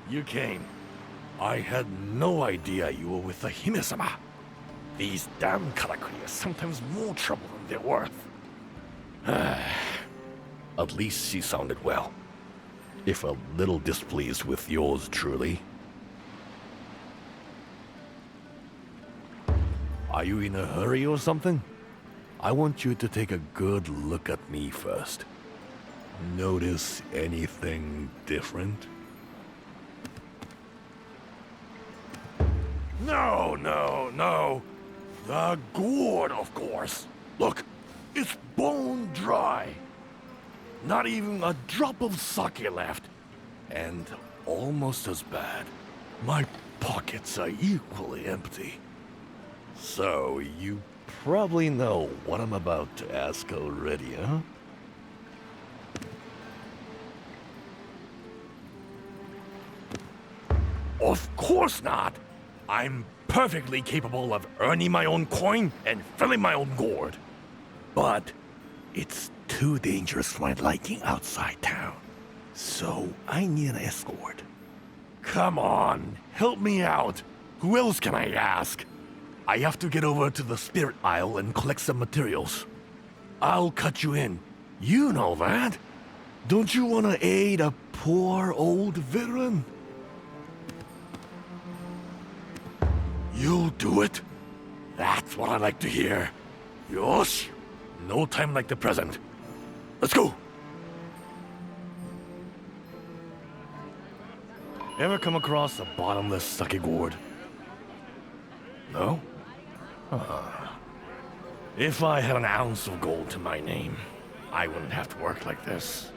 you came. I had no idea you were with the Hime-sama. These damn karakuri are sometimes more trouble than they're worth. At least she sounded well. If a little displeased with yours truly. Are you in a hurry or something? I want you to take a good look at me first. Notice anything different? No. The gourd, of course. Look, it's bone dry. Not even a drop of sake left. And almost as bad, my pockets are equally empty. So, you probably know what I'm about to ask already, huh? Of course not! I'm perfectly capable of earning my own coin and filling my own gourd. But it's too dangerous for my liking outside town. So I need an escort. Come on, help me out. Who else can I ask? I have to get over to the spirit isle and collect some materials. I'll cut you in. You know that. Don't you want to aid a poor old veteran? You'll do it? That's what I like to hear. Yosh! No time like the present. Let's go! Ever come across a bottomless sake gourd? No? If I had an ounce of gold to my name, I wouldn't have to work like this.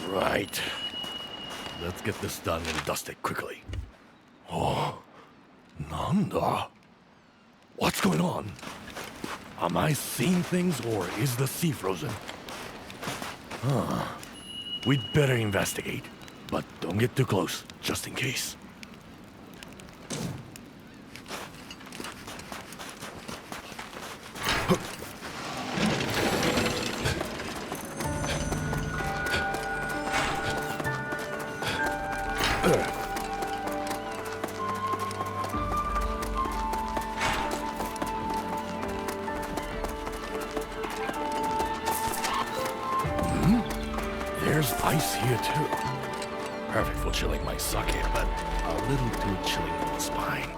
Right. Let's get this done and dust it quickly. Oh, Nanda? What's going on? Am I seeing things or is the sea frozen? We'd better investigate, but don't get too close, just in case. There's ice here too. Perfect for chilling my sake, but a little too chilling on the spine.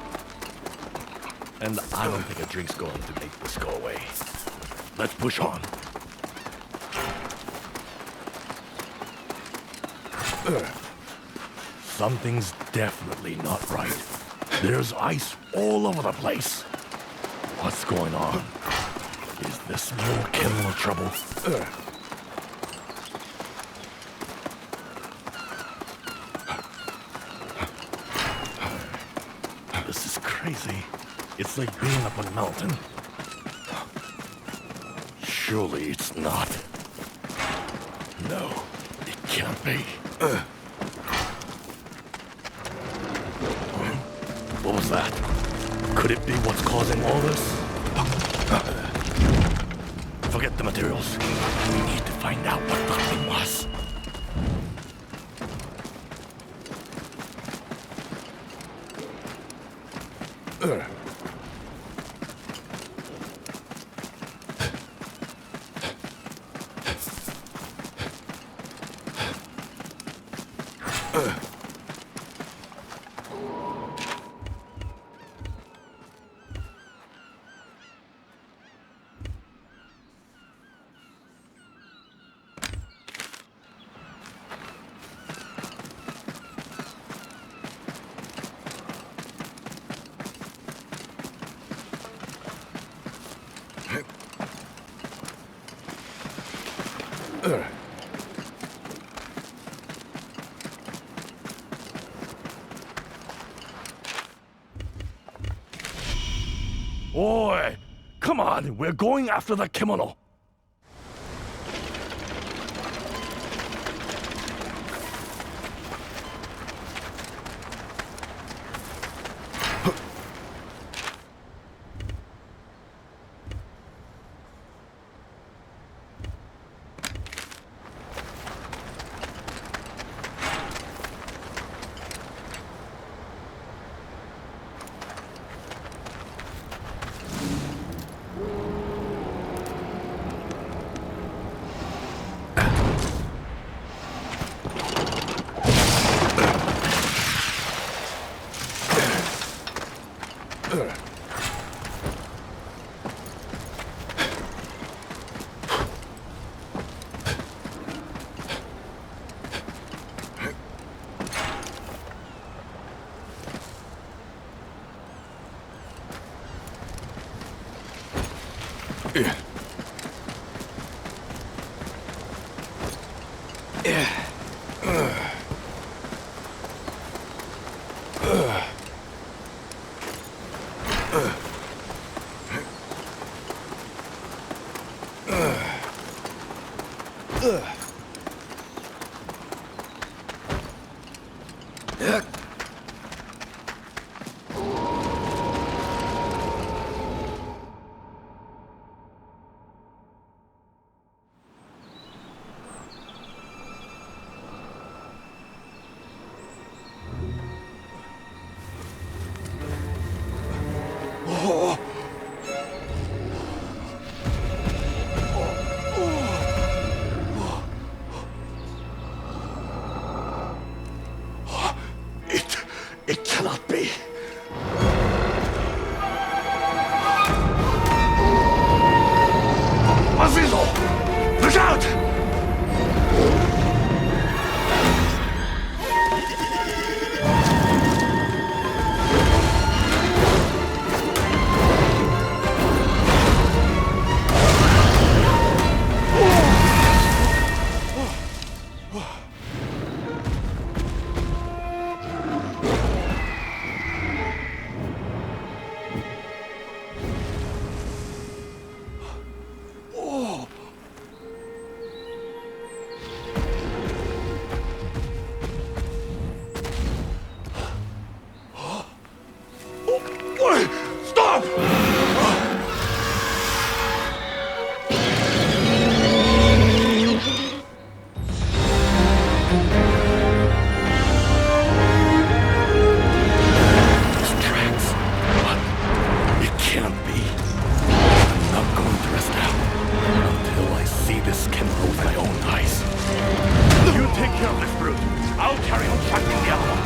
And I don't think a drink's going to make this go away. Let's push on. Something's definitely not right. There's ice all over the place. What's going on? Is this more criminal trouble? This is crazy. It's like being up a mountain. Surely it's not. No, it can't be. What was that? Could it be what's causing all this? Forget the materials. We need to find out what the thing was. Oi! Come on, we're going after the kimono! It cannot be. Azizo! Look out! Stop! These tracks. But it can't be. I'm not going to rest out until I see this camera with my own eyes. You take care of this brute. I'll carry on tracking the other one.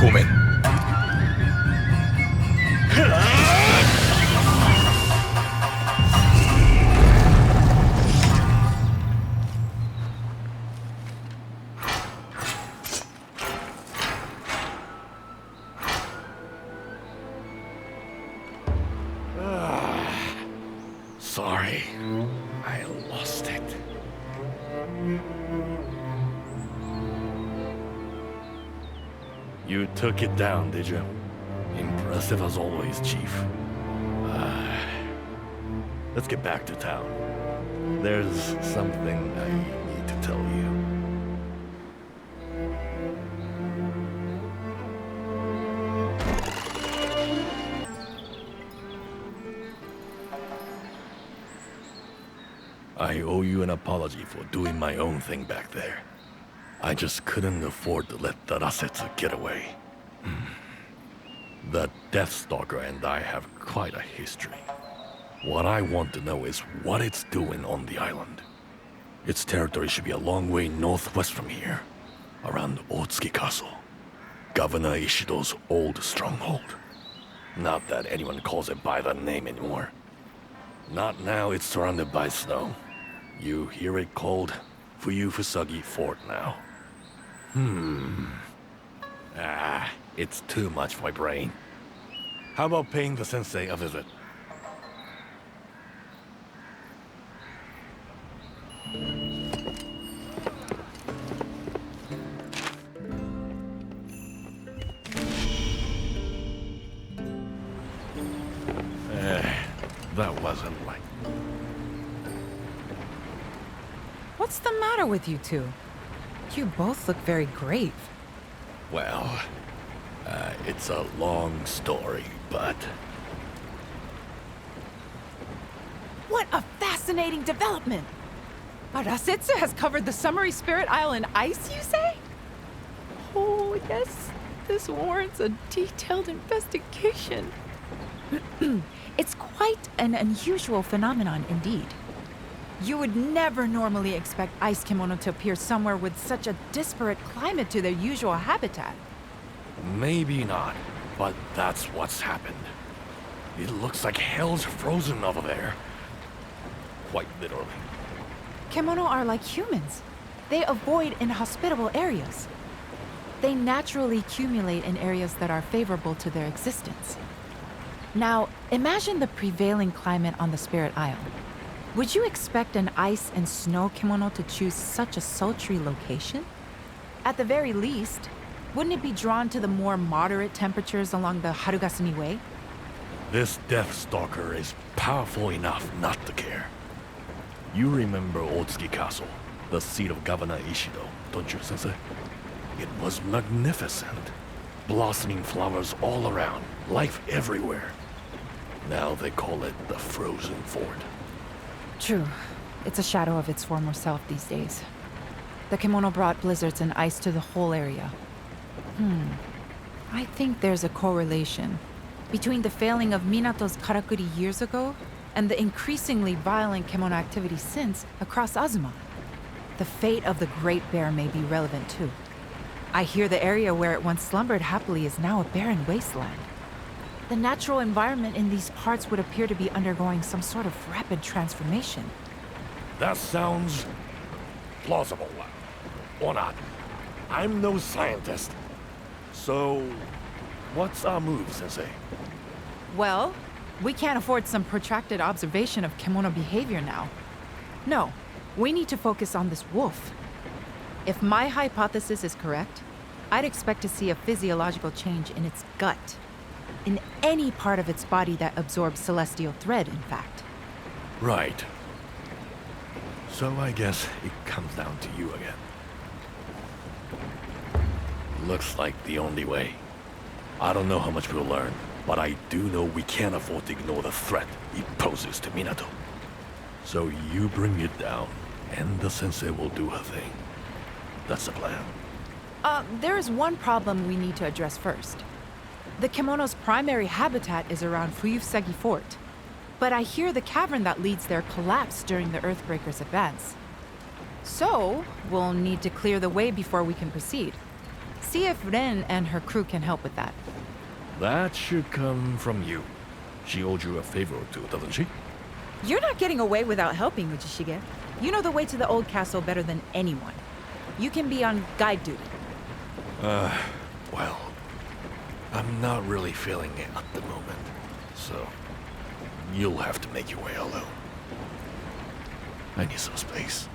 ごめん。Sorry, I lost it. You took it down, did you? Impressive as always, Chief. Let's get back to town. There's something I need to tell you. I owe you an apology for doing my own thing back there. I just couldn't afford to let Tarasetsu get away. The Deathstalker and I have quite a history. What I want to know is what it's doing on the island. Its territory should be a long way northwest from here, around Otsuki Castle, Governor Ishido's old stronghold. Not that anyone calls it by that name anymore. Not now it's surrounded by snow. You hear it called Fuyufusagi Fort now. It's too much for my brain. How about paying the sensei a visit? That wasn't like... What's the matter with you two? You both look very grave. Well, it's a long story, but... What a fascinating development! Tarasetsu has covered the Summery Spirit Isle in ice, you say? Oh, yes. This warrants a detailed investigation. It's quite an unusual phenomenon indeed. You would never normally expect ice kimono to appear somewhere with such a disparate climate to their usual habitat. Maybe not, but that's what's happened. It looks like hell's frozen over there. Quite literally. Kimono are like humans. They avoid inhospitable areas. They naturally accumulate in areas that are favorable to their existence. Now, imagine the prevailing climate on the Spirit Isle. Would you expect an ice and snow kimono to choose such a sultry location? At the very least, wouldn't it be drawn to the more moderate temperatures along the Harugasumi Way? This Deathstalker is powerful enough not to care. You remember Otsuki Castle, the seat of Governor Ishido, don't you, Sensei? It was magnificent. Blossoming flowers all around, life everywhere. Now they call it the Frozen Fort. True. It's a shadow of its former self these days. The kimono brought blizzards and ice to the whole area. I think there's a correlation between the failing of Minato's karakuri years ago and the increasingly violent kimono activity since across Azuma. The fate of the Great Bear may be relevant too. I hear the area where it once slumbered happily is now a barren wasteland. The natural environment in these parts would appear to be undergoing some sort of rapid transformation. That sounds plausible, or not. I'm no scientist. So, what's our move, Sensei? Well, we can't afford some protracted observation of kimono behavior now. No, we need to focus on this wolf. If my hypothesis is correct, I'd expect to see a physiological change in its gut. In any part of its body that absorbs celestial thread, in fact. Right. So I guess it comes down to you again. Looks like the only way. I don't know how much we'll learn, but I do know we can't afford to ignore the threat it poses to Minato. So you bring it down, and the sensei will do her thing. That's the plan. There is one problem we need to address first. The kimono's primary habitat is around Fuyufusagi Fort, but I hear the cavern that leads there collapsed during the Earthbreaker's advance. So, we'll need to clear the way before we can proceed. See if Ren and her crew can help with that. That should come from you. She owed you a favor or two, doesn't she? You're not getting away without helping, Uchishige. You know the way to the old castle better than anyone. You can be on guide duty. Well, I'm not really feeling it at the moment, so you'll have to make your way alone. I need some space.